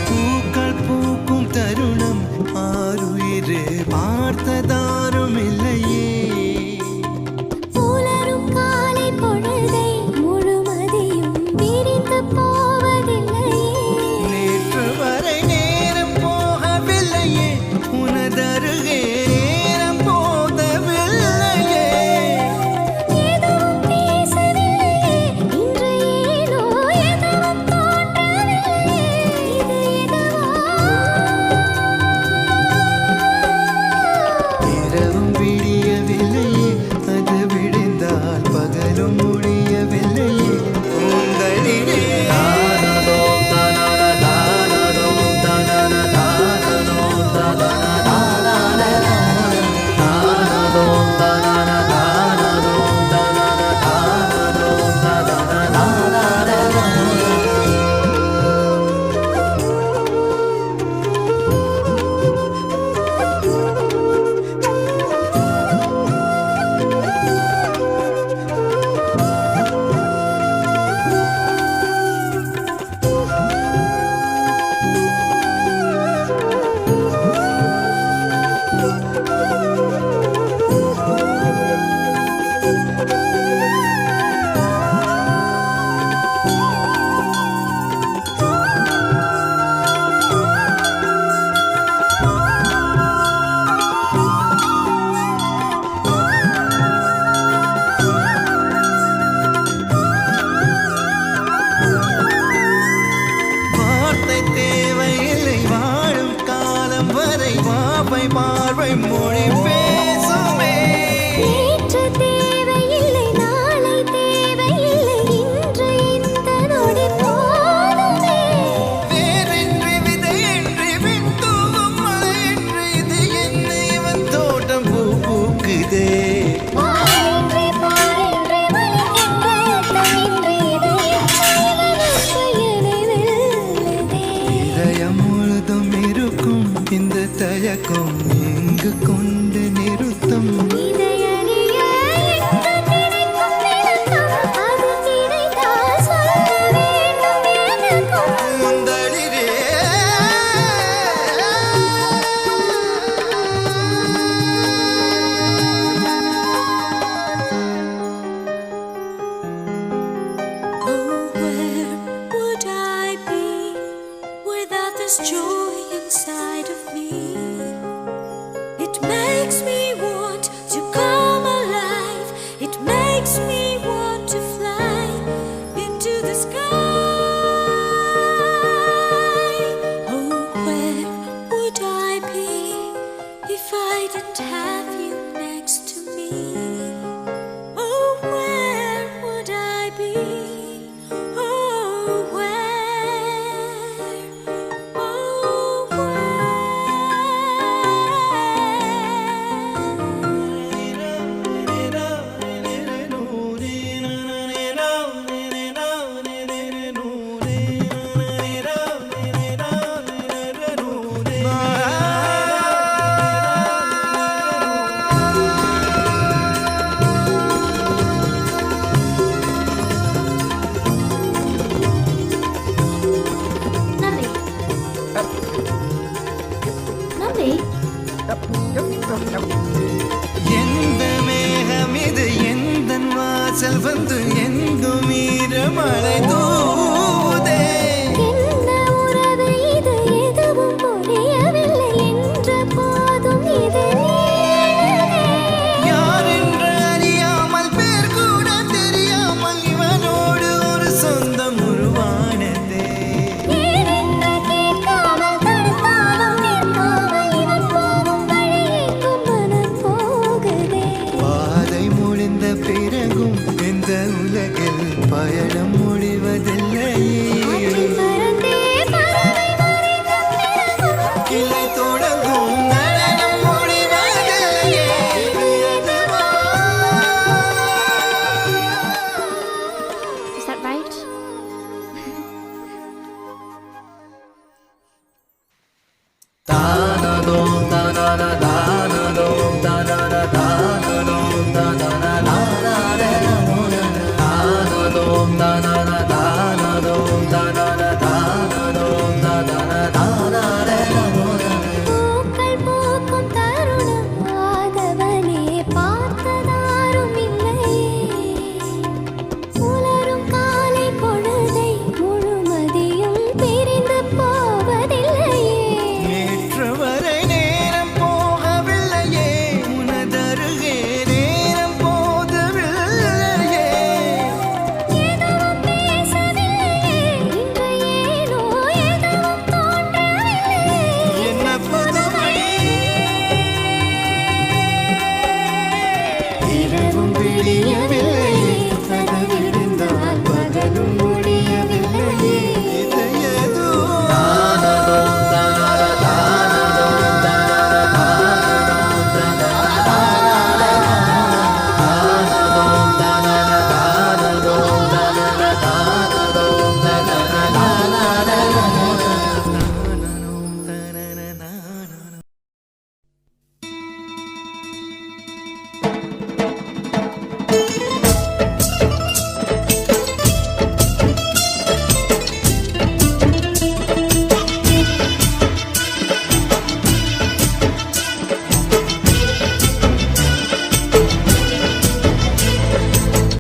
பூக்கள் பூக்கும் தருணம் ஆருயிரே பார்த்ததாரும் இல்லையே. புலரும் காலை பொழுதை முழுமதியும் விரிந்து போவதில்லையே. நேற்று வரை நேரம் போகவில்லையே, உனதருகே நேரம் போதவில்லையே. எதுவும் பேசவில்லையே, இன்று ஏனோ எதுவும் தோன்றவில்லையே. இது இரவும் விடியவில்லையே, அது விடிந்தால் பகலும் முடியவில்லையே. உங்களிலே வார்த்தை தேவையில்லை, வாழும் காலம் வரை வாவை பார்வை மொழி பேசுமே. நேற்று தேவையில்லை, நாளை தேவையில்லை, இன்று இந்த நொடி போதுமே. வேறின்றி விதையின்றி விண்தூவும் மழையின்றி இது என்ன இவன் தோட்டம் பூ பூக்குதே. வானின்றி போரின்றி வலிக்கின்ற யுத்தமின்றி இதயம் செயலை வெல்லுதே. இதயம் முழுதும் இருக்கும் இந்த தயக்கம் எங்கு கொண்டு நிறுத்தும். இதயறிய எங்கு கிடைக்கும் நிறுத்தம், அது கிடைத்தால் சொல்ல வேண்டும் எனக்கும். முந்தளிரே Oh, where would I be without this joy inside of me?